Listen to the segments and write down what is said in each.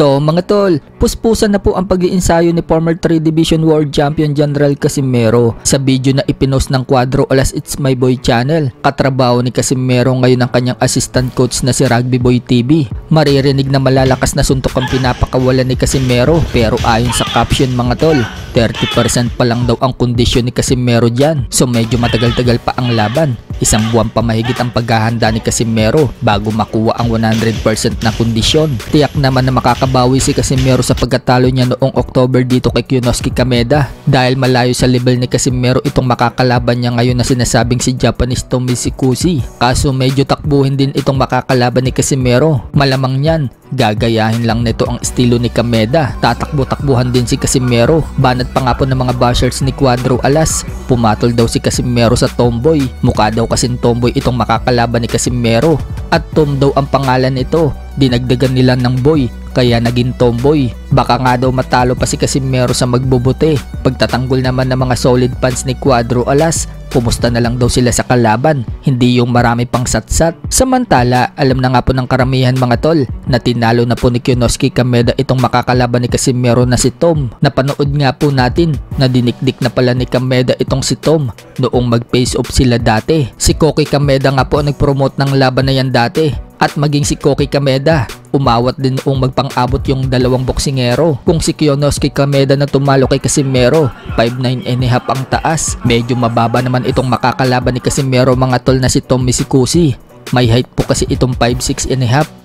So mga tol, puspusan na po ang pag-iinsayo ni former 3 Division World Champion General Casimero sa video na ipinost ng Cuadro Alas It's My Boy channel. Katrabaho ni Casimero ngayon ang kanyang assistant coach na si Rugby Boy TV. Maririnig na malalakas na suntok ang pinapakawalan ni Casimero, pero ayon sa caption mga tol, 30% pa lang daw ang kondisyon ni Casimero dyan. So medyo matagal-tagal pa ang laban. Isang buwan pa mahigit ang paghahanda ni Casimero bago makuha ang 100% na kondisyon. Tiyak naman na makakabawi si Casimero sa pagkatalo niya noong October dito kay Kyonosuke Kameda. Dahil malayo sa level ni Casimero itong makakalaban niya ngayon na sinasabing si Japanese Tomishikushi. Kaso medyo takbuhin din itong makakalaban ni Casimero. Malamang yan, gagayahin lang nito ang estilo ni Kameda. Tatakbo-takbuhan din si Casimero. Banat pa nga po ng mga bashers ni Cuadro Alas. Pumatol daw si Casimero sa tomboy. Mukha daw kasing tomboy itong makakalaban ni Casimero. At Tom daw ang pangalan nito. Dinagdagan nila ng boy, kaya naging tomboy. Baka nga daw matalo pa si Casimero sa magbubuti. Pagtatanggol naman ng mga solid fans ni Cuadro Alas, pumusta na lang daw sila sa kalaban, hindi yung marami pang satsat. Samantala, alam na nga po ng karamihan mga tol na tinalo na po ni Kyonosuke Kameda itong makakalaban ni Casimero na si Tom. Napanood nga po natin na dinikdik na pala ni Kameda itong si Tom noong mag-face off sila dati. Si Koki Kameda nga po nag-promote ng laban na yan dati. At maging si Koki Kameda, umawat din noong magpang-abot yung dalawang boksingero. Kung si Kyonosuke Kameda na tumalo kay Casimero, 5'9" ang taas. Medyo mababa naman itong makakalaban ni Casimero mga tol na si Tomishikushi. May height po kasi itong 5'6".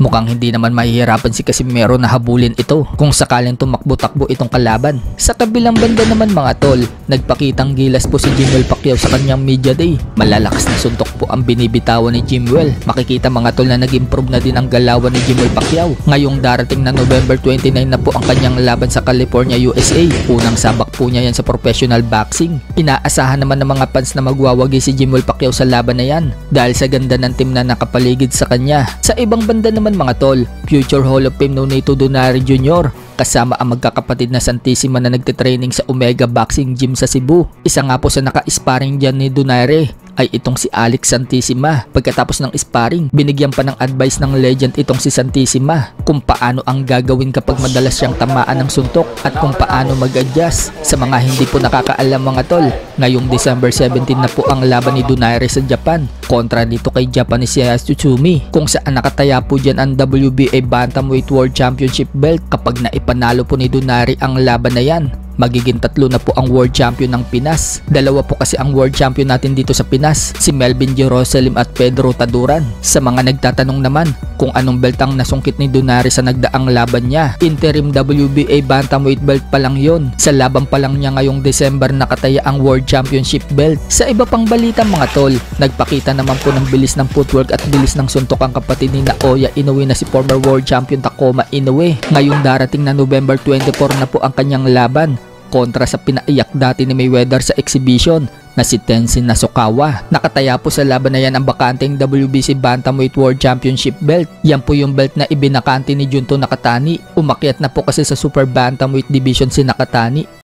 Mukhang hindi naman mahihirapan si Casimero na habulin ito kung sakaling tumakbo-takbo itong kalaban. Sa kabilang banda naman mga tol, nagpakitang gilas po si Jimwell Pacquiao sa kanyang media day. Malalakas na suntok po ang binibitawan ni Jimwell. Makikita mga tol na nag-improve na din ang galawan ni Jimwell Pacquiao. Ngayong darating na November 29 na po ang kanyang laban sa California, USA. Unang sabak po niya yan sa professional boxing. Inaasahan naman ng mga fans na magwawagi si Jimwell Pacquiao sa laban na yan dahil sa ganda ng team na nakapaligid sa kanya. Sa ibang banda naman mga tol, future Hall of Fame Nonito Donaire Jr. kasama ang magkakapatid na Santissima na nagtitraining sa Omega Boxing Gym sa Cebu. Isa nga po sa naka-sparring dyan ni Donaire ay itong si Alex Santissima. Pagkatapos ng sparring, binigyan pa ng advice ng legend itong si Santissima kung paano ang gagawin kapag madalas siyang tamaan ng suntok at kung paano mag-adjust. Sa mga hindi po nakakaalam mga tol, ngayong December 17 na po ang laban ni Donaire sa Japan kontra dito kay Japanese Tsutsumi, kung saan nakataya po dyan ang WBA Bantamweight World Championship belt. Kapag naipanalo po ni Donaire ang laban na yan, magiging 3 na po ang World Champion ng Pinas. 2 po kasi ang World Champion natin dito sa Pinas, si Melvin Jerusalem at Pedro Taduran. Sa mga nagtatanong naman kung anong belt ang nasungkit ni Donaire sa nagdaang laban niya, interim WBA Bantamweight belt pa lang yon. Sa laban pa lang niya ngayong December nakataya ang World Championship belt. Sa iba pang balita mga tol, nagpakita naman po ng bilis ng footwork at bilis ng suntok ang kapatid ni Naoya Inoue na si former World Champion Takuma Inoue. Ngayong darating na November 24 na po ang kanyang laban kontra sa pinaiyak dati ni Mayweather sa exhibition na si Tenzin Nasukawa. Nakataya po sa laban na yan ang bakanteng WBC Bantamweight World Championship belt. Yan po yung belt na ibinakante ni Junto Nakatani. Umakyat na po kasi sa Super Bantamweight Division si Nakatani.